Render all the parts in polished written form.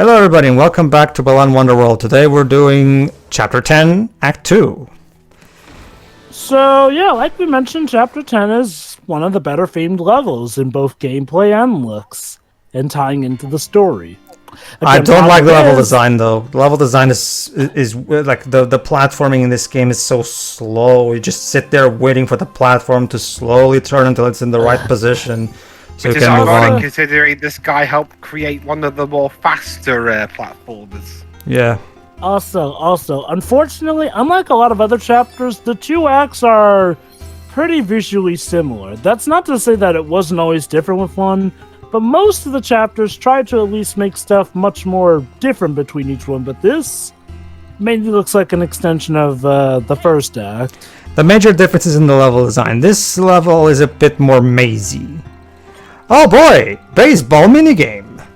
Hello everybody and welcome back to Balan Wonderworld. Today we're doing Chapter 10, Act 2. So yeah, like we mentioned, Chapter 10 is one of the better themed levels in both gameplay and looks, and tying into the story. I don't like the level design though. The level design is like the platforming in this game is so slow. You just sit there waiting for the platform to slowly turn until it's in the right position. So Which is ironic considering this guy helped create one of the more faster platformers. Yeah. Also, unfortunately, unlike a lot of other chapters, the two acts are pretty visually similar. That's not to say that it wasn't always different with one, but most of the chapters tried to at least make stuff much more different between each one, but this mainly looks like an extension of the first act. The major difference is in the level design. This level is a bit more mazy. Oh boy, baseball minigame.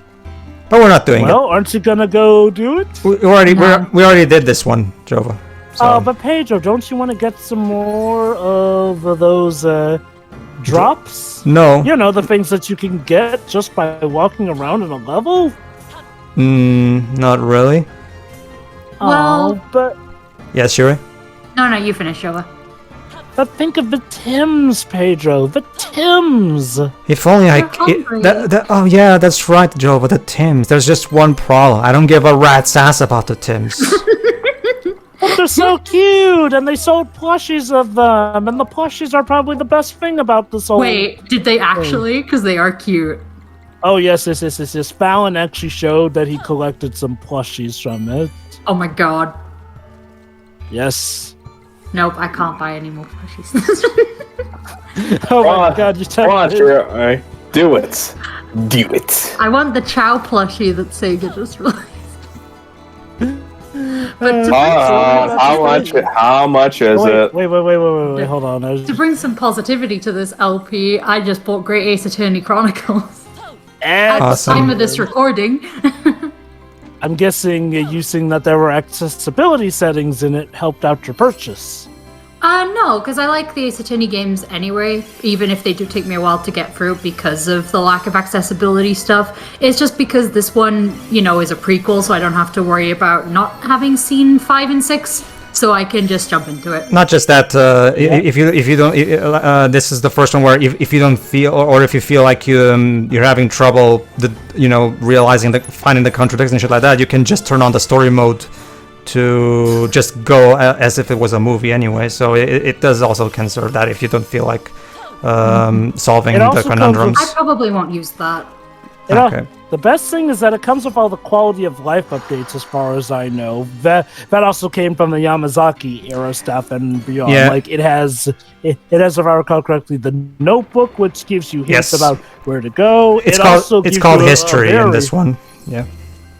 But we're not doing it. Well, aren't you gonna go do it? We already did this one, Jova. So. But Pedro, don't you want to get some more of those drops? No. You know, the things that you can get just by walking around in a level? Not really. Well, but... Yes, Shuri? No, you finish, Jova. But think of the Tims, Pedro. The Tims. If only oh yeah, that's right, Jova. The Tims. There's just one problem. I don't give a rat's ass about the Tims. But they're so cute, and they sold plushies of them, and the plushies are probably the best thing about this whole... Wait, did they actually? Because they are cute. Oh yes. Balan actually showed that he collected some plushies from it. Oh my god. Yes. Nope, I can't buy any more plushies. Oh my god, you Come on, Shuri. Do it. Do it. I want the Chow plushie that Sega just released. But How much is it? Wait, hold on. To bring some positivity to this LP, I just bought Great Ace Attorney Chronicles. At the time of this recording. I'm guessing using that there were accessibility settings in it helped out your purchase. No, because I like the Ace Attorney games anyway, even if they do take me a while to get through because of the lack of accessibility stuff. It's just because this one, is a prequel, so I don't have to worry about not having seen 5 and 6, so I can just jump into it. Not just that, if you don't, this is the first one where if you don't feel, or if you feel like you're having trouble, realizing finding the contradictions and shit like that, you can just turn on the story mode to just go as if it was a movie anyway. So it does also conserve that if you don't feel like solving the conundrums. I probably won't use that. Okay. The best thing is that it comes with all the quality of life updates, as far as I know. That also came from the Yamazaki era stuff and beyond. Yeah. Like it has, if I recall correctly, the Notebook, which gives you hints about where to go. It's called history in this one. Yeah.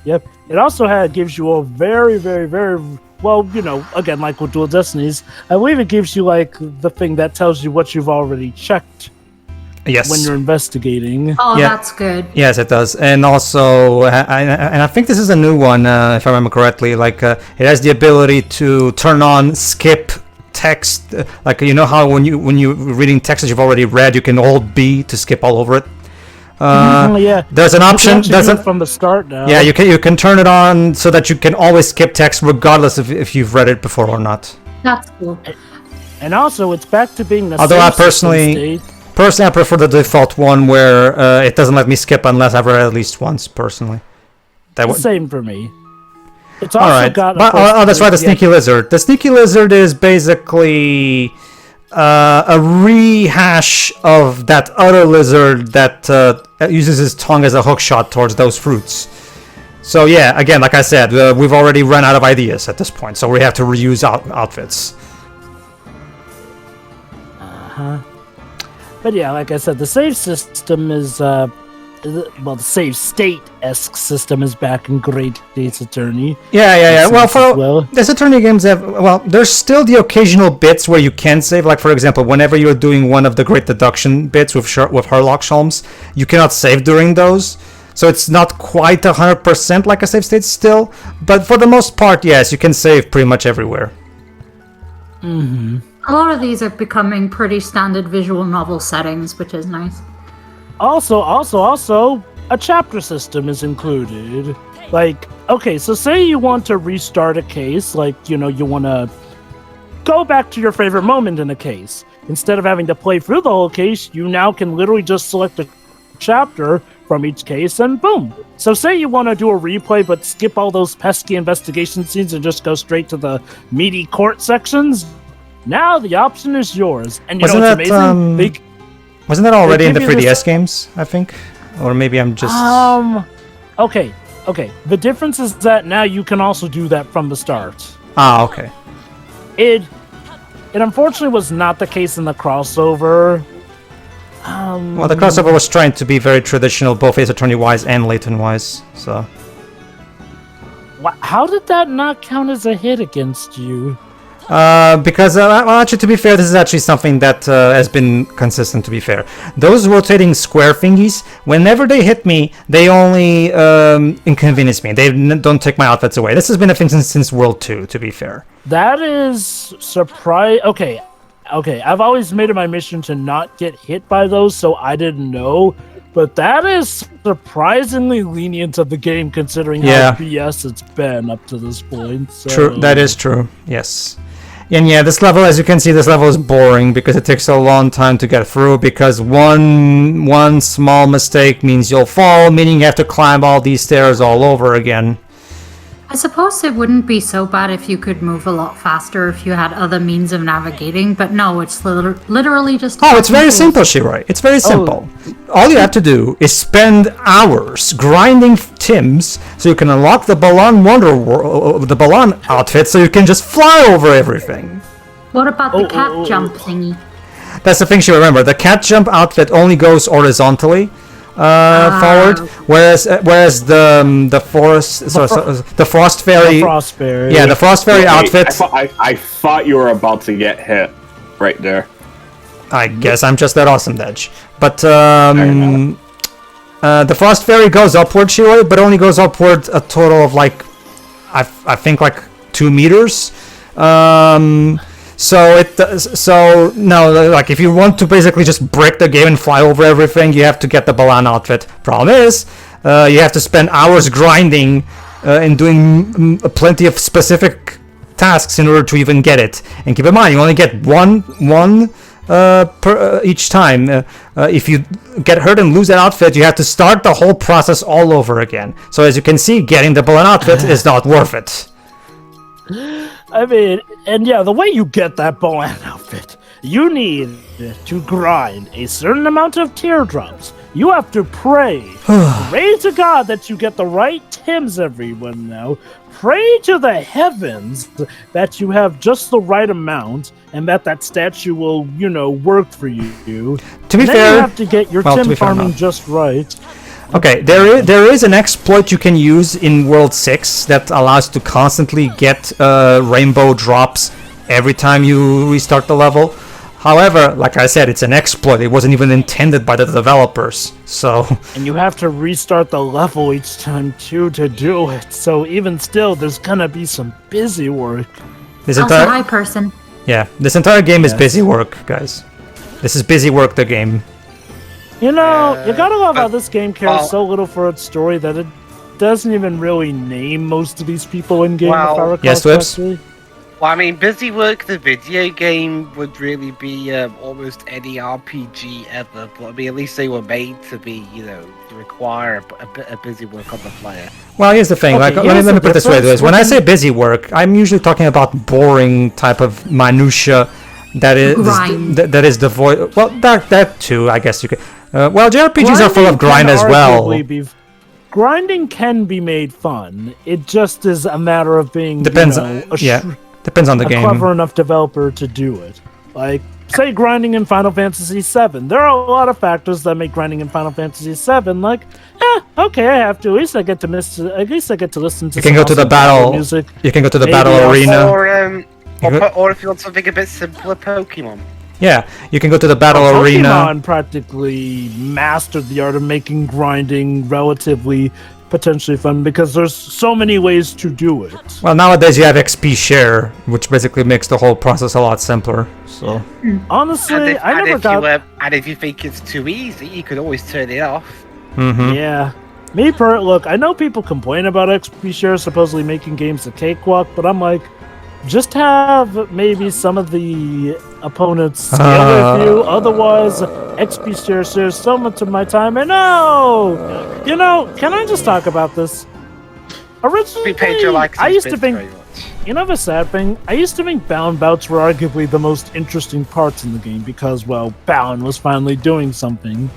Yep. It also gives you a very, very, very well, again, like with Dual Destinies, I believe it gives you like the thing that tells you what you've already checked. Yes. When you're investigating. Oh, yeah. That's good. Yes, it does. And also, I think this is a new one, if I remember correctly. Like, it has the ability to turn on skip text. Like, how when you're reading text that you've already read, you can hold B to skip all over it. Yeah. There's an option. From the start now. Yeah, you can turn it on so that you can always skip text regardless if you've read it before or not. That's cool. And also, it's back to being a Although I personally I prefer the default one where it doesn't let me skip unless I've read at least once, personally. Same for me. It's also Alright. got... that's right, the Sneaky Lizard. The Sneaky Lizard is basically a rehash of that other lizard that uses his tongue as a hookshot towards those fruits. So yeah, again, like I said, we've already run out of ideas at this point, so we have to reuse outfits. But yeah, like I said, the save system is, the save state-esque system is back in Great Ace Attorney. Yeah. Well, Ace Attorney games there's still the occasional bits where you can save. Like, for example, whenever you're doing one of the Great Deduction bits with Herlock Sholmes, you cannot save during those. So it's not quite 100% like a save state still. But for the most part, yes, you can save pretty much everywhere. Mm-hmm. A lot of these are becoming pretty standard visual novel settings, which is nice. Also, a chapter system is included. Like, okay, so say you want to restart a case, like, you want to go back to your favorite moment in a case. Instead of having to play through the whole case, you now can literally just select a chapter from each case and boom. So say you want to do a replay but skip all those pesky investigation scenes and just go straight to the meaty court sections. Now the option is yours. And you know what's amazing? Wasn't that already in the 3DS games, I think? Or maybe I'm just... Okay. The difference is that now you can also do that from the start. Ah, okay. It unfortunately was not the case in the crossover. Well, the crossover was trying to be very traditional, both Ace Attorney-wise and Layton-wise, so... How did that not count as a hit against you? Because, well, actually, to be fair, this is actually something that has been consistent, to be fair. Those rotating square thingies, whenever they hit me, they only inconvenience me. They don't take my outfits away. This has been a thing since World 2, to be fair. That is Okay, I've always made it my mission to not get hit by those, so I didn't know. But that is surprisingly lenient of the game, considering how BS it's been up to this point. So. True, that is true, yes. And yeah, this level, as you can see, this level is boring because it takes a long time to get through, because one small mistake means you'll fall, meaning you have to climb all these stairs all over again. I suppose it wouldn't be so bad if you could move a lot faster if you had other means of navigating, but no, it's literally just... Oh, it's very simple, Shiroi. It's very simple. All you have to do is spend hours grinding Tims so you can unlock the Balan Wonderworld, the Balan outfit, so you can just fly over everything. What about the cat jump thingy? That's the thing you remember. The cat jump outfit only goes horizontally. Forward, whereas the frost fairy, the frost fairy outfit. I thought you were about to get hit right there. I guess I'm just that awesome, Dej. But the frost fairy goes upward, Shiroi, but only goes upward a total of like, I think like 2 meters. So no, like if you want to basically just break the game and fly over everything, you have to get the Balan outfit. Problem is, you have to spend hours grinding and doing plenty of specific tasks in order to even get it. And keep in mind, you only get one per each time. If you get hurt and lose that outfit, you have to start the whole process all over again. So as you can see, getting the Balan outfit is not worth it. I mean, and yeah, the way you get that Balan outfit, you need to grind a certain amount of teardrops. You have to pray. Pray to God that you get the right Tims, everyone now. Pray to the heavens that you have just the right amount and that statue will, work for you. To be fair, you have to get your Tim farming just right. Okay, there is an exploit you can use in World 6 that allows you to constantly get rainbow drops every time you restart the level. However, like I said, it's an exploit. It wasn't even intended by the developers, so... And you have to restart the level each time, too, to do it. So even still, there's gonna be some busy work. Hi, person. Yeah, this entire game is busy work, guys. This is busy work, the game. You gotta love how this game cares so little for its story that it doesn't even really name most of these people in game. Yes, Twibs? Well, I mean, busy work, the video game would really be almost any RPG ever, but I mean, at least they were made to be, to require a busy work on the player. Well, here's the thing, let me put it this way, when I say busy work, I'm usually talking about boring type of minutia that is devoid. Well, that too, I guess you could. Well, JRPGs are full of grind as well. Grinding can be made fun. It just is a matter of being depends on the game. A clever enough developer to do it. Like, say, grinding in Final Fantasy VII. There are a lot of factors that make grinding in Final Fantasy VII like, okay, I have to. At least I get to listen to. You can go to the battle music. You can go to the battle arena. Or if you want something a bit simpler, Pokemon. Yeah, you can go to the battle arena. Pokemon practically mastered the art of making grinding relatively potentially fun because there's so many ways to do it. Well, nowadays you have XP share, which basically makes the whole process a lot simpler. So honestly, I never got. And if you think it's too easy, you could always turn it off. Yeah. Look, I know people complain about XP share supposedly making games a cakewalk, but I'm like, just have maybe some of the opponents scale with you. Otherwise, XP share shares so much of my time. And no! You know, can I just talk about this? Originally, I used to think, you know the sad thing? I used to think Balan bouts were arguably the most interesting parts in the game because, well, Balan was finally doing something.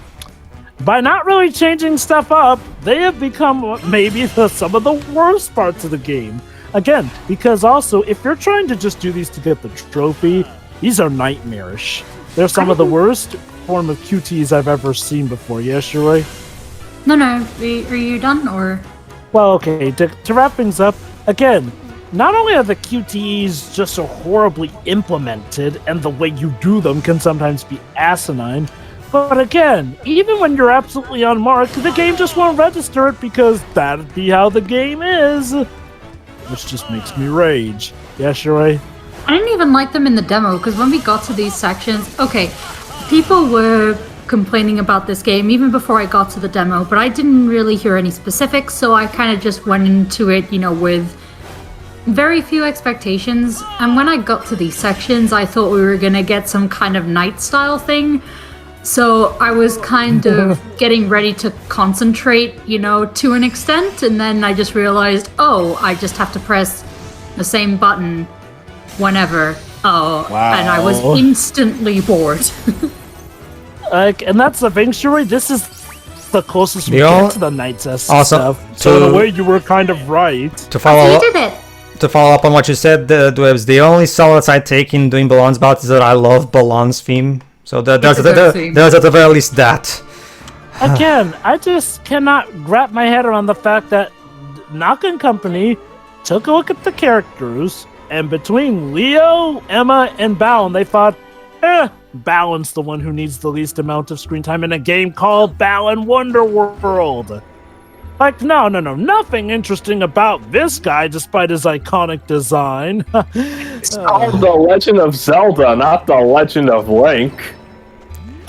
By not really changing stuff up, they have become maybe some of the worst parts of the game. Again, because also, if you're trying to just do these to get the trophy, these are nightmarish. They're some of the worst form of QTs I've ever seen before. Yes, Shiroi? No. Are you done, or...? Well, okay, to wrap things up, again, not only are the QTEs just so horribly implemented, and the way you do them can sometimes be asinine, but again, even when you're absolutely on mark, the game just won't register it because that'd be how the game is. Which just makes me rage. Yeah, Shiroi? I didn't even like them in the demo, because when we got to these sections, okay, people were complaining about this game even before I got to the demo, but I didn't really hear any specifics, so I kind of just went into it, with very few expectations. And when I got to these sections, I thought we were going to get some kind of night style thing. So I was kind of getting ready to concentrate, to an extent, and then I just realized, I just have to press the same button whenever. Wow. And I was instantly bored. And that's the thing, Shuri. This is the closest we get to the Night Test stuff. So in a way, you were kind of right. To follow up on what you said, the only solace I take in doing Balan's bouts is that I love Balan's theme. So there's at the very least that. Again, I just cannot wrap my head around the fact that Knock & Company took a look at the characters, and between Leo, Emma, and Balan, they thought, Balan's the one who needs the least amount of screen time in a game called Balan Wonderworld. Like, no, nothing interesting about this guy despite his iconic design. It's called The Legend of Zelda, not The Legend of Link.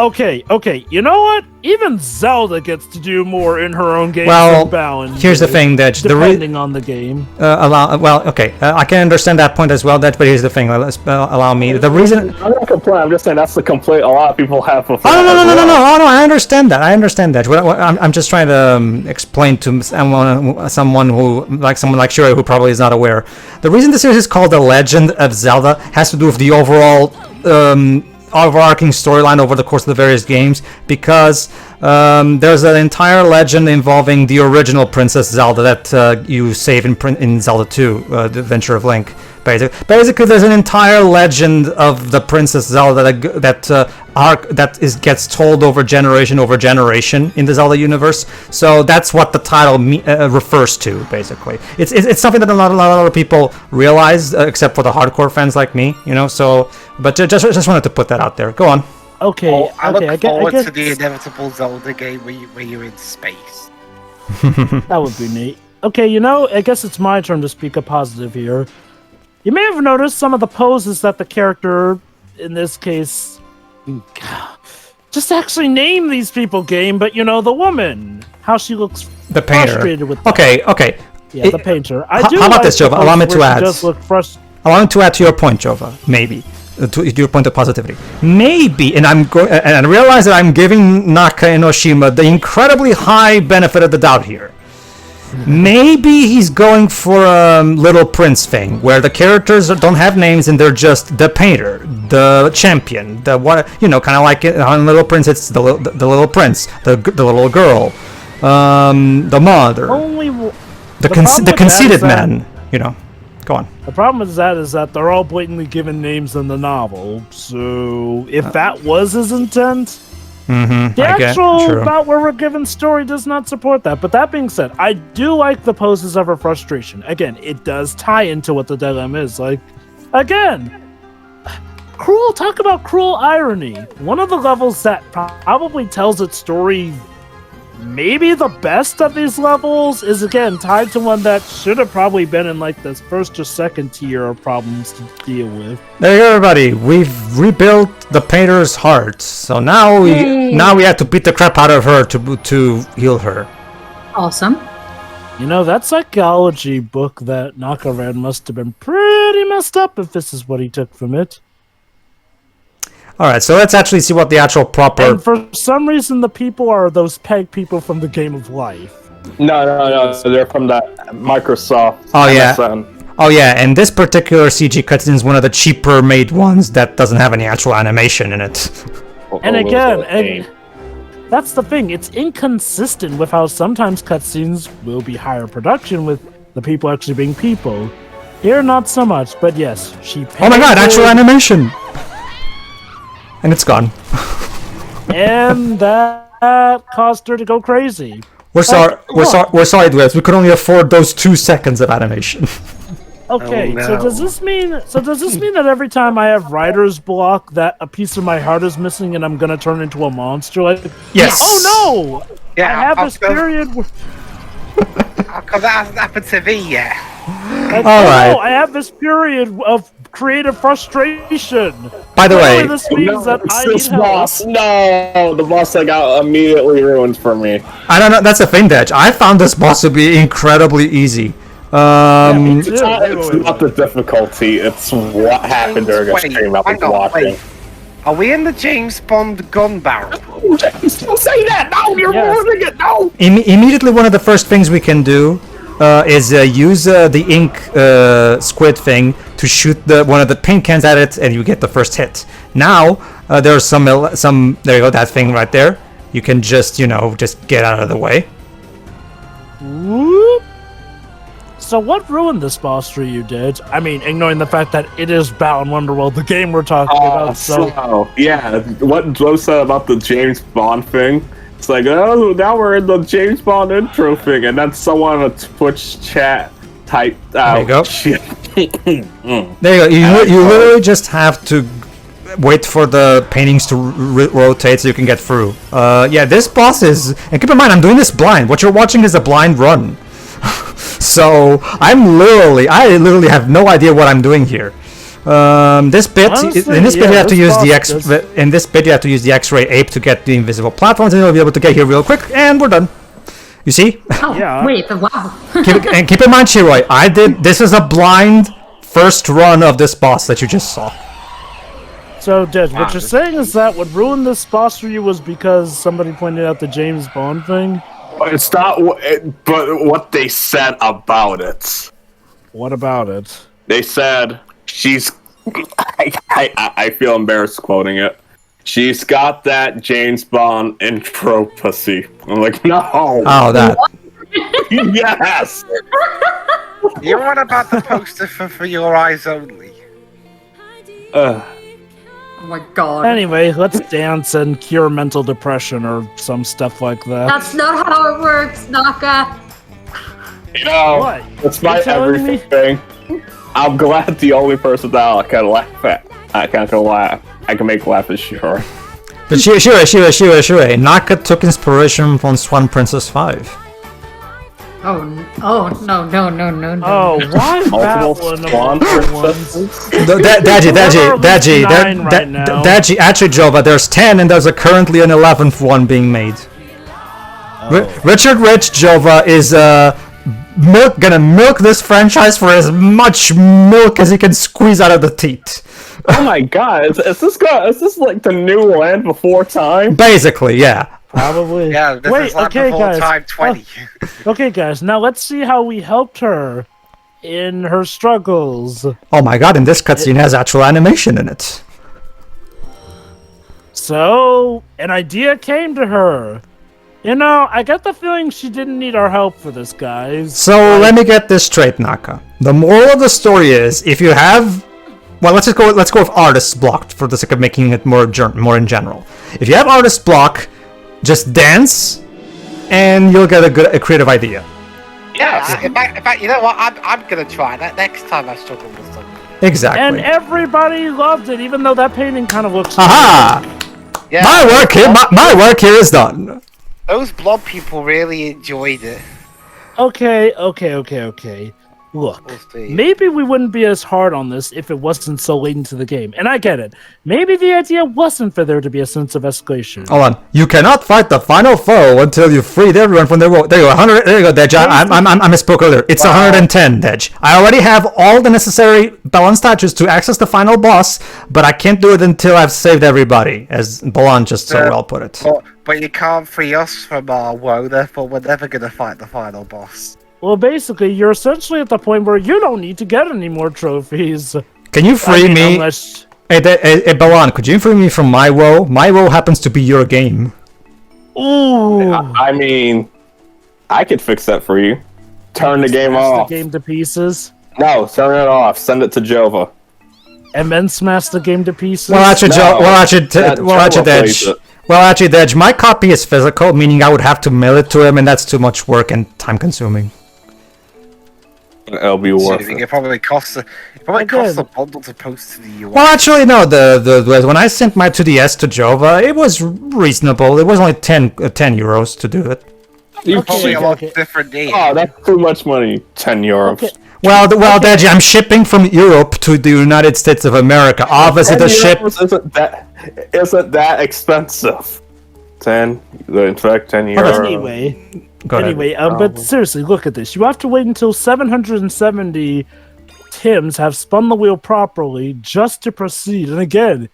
Okay, you know what? Even Zelda gets to do more in her own game than Balan. Here's the thing, Dej. Depending on the game. I can understand that point as well, Dej, but here's the thing. Allow me. The reason... I'm not complaining. I'm just saying that's the complaint a lot of people have before. No, I understand that. I'm just trying to explain to someone like Shuri, who probably is not aware. The reason the series is called The Legend of Zelda has to do with the overall... overarching storyline over the course of the various games, because there's an entire legend involving the original Princess Zelda that you save in Zelda 2, The Adventure of Link. Basically, there's an entire legend of the Princess Zelda gets told over generation in the Zelda universe. So that's what the title refers to. Basically, it's something that a lot of people realize, except for the hardcore fans like me. So, but just wanted to put that out there. Go on. Okay. I look forward to the inevitable Zelda game where you're in space. That would be neat. Okay, I guess it's my turn to speak a positive here. You may have noticed some of the poses that the character, in this case, just actually name these people, game, but the woman, how she looks the painter. Frustrated with that. Okay. Yeah, the painter. How about this, Jova? Allow me to add. Allow me to add to your point, Jova. Maybe. To your point of positivity. Maybe, and I realize that I'm giving Naka Enoshima the incredibly high benefit of the doubt here. Maybe he's going for a Little Prince thing, where the characters don't have names and they're just the painter, the champion, kind of like on Little Prince. It's the Little Prince, the little girl, the mother, the conceited man. Go on. The problem with that is that they're all blatantly given names in the novel. So if that was his intent. The actual about where we're given story does not support that. But that being said, I do like the poses of her frustration. Again, it does tie into what the dilemma is. Like, again, talk about cruel irony. One of the levels that probably tells its story maybe the best of these levels is again tied to one that should have probably been in like this first or second tier of problems to deal with. There you go, everybody. We've rebuilt the painter's heart. So now we have to beat the crap out of her to heal her. Awesome. You know, that psychology book that Naka read must have been pretty messed up if this is what he took from it. Alright, so let's actually see what the actual proper... And for some reason, the people are those peg people from the Game of Life. No. So they're from that Microsoft. Oh, yeah. MSN. Oh, yeah, and this particular CG cutscene is one of the cheaper made ones that doesn't have any actual animation in it. And again, that's the thing. It's inconsistent with how sometimes cutscenes will be higher production with the people actually being people. Here, not so much, but yes, she painted... Oh my god, actual animation! And it's gone. And that caused her to go crazy. We're sorry, Dwebs. We could only afford those 2 seconds of animation. Okay, Oh, no. so does this mean that every time I have writer's block that a piece of my heart is missing and I'm gonna turn into a monster? Like, Yes. oh no! Yeah, I have this period where Because that hasn't happened to me yet. like, All right. no, I have this period of creative frustration. By the way, Clearly this means that I It's this need help. boss. No, the boss that got immediately ruined for me. I don't know. That's the thing, Dej. I found this boss to be incredibly easy. Me too. It's not the difficulty, it's what happened during a Wait, stream I was hang on, watching. wait. Are we in the James Bond gun barrel? Don't say that! No, you're Yes. ruining it! No! Immediately, one of the first things we can do is use the ink squid thing to shoot one of the paint cans at it, and you get the first hit. Now there's some there you go, that thing right there. You can just just get out of the way. Whoop. So what ruined this boss for you, Did? I mean, ignoring the fact that it is Balan Wonderworld, the game we're talking about. So yeah, what Joe said about the James Bond thing, it's like, oh, now we're in the James Bond intro thing, and then someone on a Twitch chat typed out. There you go. Shit. There you go. You literally just have to wait for the paintings to rotate so you can get through. Yeah, this boss is... And keep in mind, I'm doing this blind. What you're watching is a blind run. So, I literally have no idea what I'm doing here. This bit, Honestly, in this bit yeah, you have to this use the boss in this bit you have to use the X-ray ape to get the invisible platforms, and you'll be able to get here real quick, and we're done. You see? Oh, Yeah. wait, wow. Keep in mind, Shiroi, this is a blind first run of this boss that you just saw. So, Did, what you're saying is that what ruined this boss for you was because somebody pointed out the James Bond thing? It's not, but what they said about it. What about it? They said she's. I feel embarrassed quoting it. She's got that James Bond intro pussy. I'm like, no. Oh, that. Yes. You're on about the poster for Your Eyes Only. Oh my god. Anyway, let's dance and cure mental depression or some stuff like that. That's not how it works, Naka. You know, What? despite You're telling me? everything, I'm glad the only person that I can laugh at, I can make laugh is Shiro. But Shure, Naka took inspiration from Swan Princess 5. Oh, no. Oh, why Multiple that one? Swan of all ones? princesses. Daji, actually, Jova, there's 10 and there's currently an 11th one being made. Richard Rich Jova is gonna milk this franchise for as much milk as he can squeeze out of the teat. Oh my god, is this like the new Land Before Time? Basically, yeah. Probably. Yeah, this Wait, is like okay, before guys. time 20. Okay, guys, now let's see how we helped her in her struggles. Oh my god, and this cutscene has actual animation in it. So, an idea came to her. You know, I get the feeling she didn't need our help for this, guys. So let me get this straight, Naka. The moral of the story is, if you have... Well, let's go with artist's block for the sake of making it more in general. If you have artist's block, just dance, and you'll get a creative idea. Yeah, in fact, you know what? I'm gonna try that next time I struggle with something. Exactly. And everybody loved it, even though that painting kind of looks... Aha! Yeah. My work here is done. Those blob people really enjoyed it. Okay. Look, We'll see. maybe we wouldn't be as hard on this if it wasn't so late into the game. And I get it. Maybe the idea wasn't for there to be a sense of escalation. Hold on. You cannot fight the final foe until you've freed everyone from their woe. There you go. 100. There you go, Dej. I misspoke earlier. It's 110, Dej. I already have all the necessary Balan statues to access the final boss, but I can't do it until I've saved everybody, as Balan just so well put it. But you can't free us from our woe, therefore we're never going to fight the final boss. Well, basically, you're essentially at the point where you don't need to get any more trophies. Can you free me? Unless... Hey, Balan, could you free me from my woe? My woe happens to be your game. Ooh. I mean, I could fix that for you. Turn the game Smash off. the game to pieces. No, turn it off. Send it to Jova. And then smash the game to pieces. Well, actually, Dej, my copy is physical, meaning I would have to mail it to him, and that's too much work and time-consuming. It'll be worth it. It probably costs a bundle to post to the US. Well, actually, no. When I sent my 2DS to Jova, it was reasonable. It was only 10 euros to do it. You Probably a lot different days. Oh, that's too much money. 10 euros. Okay. Well, Deji, I'm shipping from Europe to the United States of America. Obviously, the ship isn't that expensive. 10 euros. Anyway, but seriously, look at this. You have to wait until 770 Tims have spun the wheel properly just to proceed. And again,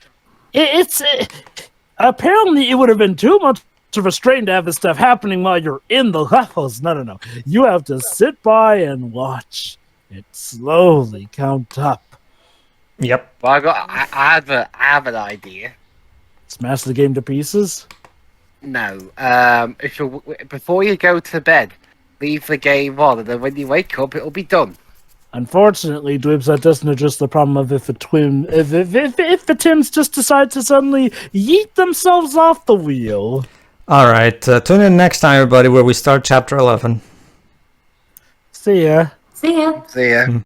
apparently it would have been too much of a strain to have this stuff happening while you're in the levels. No. You have to sit by and watch it slowly count up. Yep. Well, I have an idea. Smash the game to pieces? No. If you before you go to bed, leave the game on, and then when you wake up, it'll be done. Unfortunately, Dwebs, that doesn't address the problem of if the Tims just decide to suddenly yeet themselves off the wheel. All right. Tune in next time, everybody, where we start chapter 11. See ya. See ya. See ya.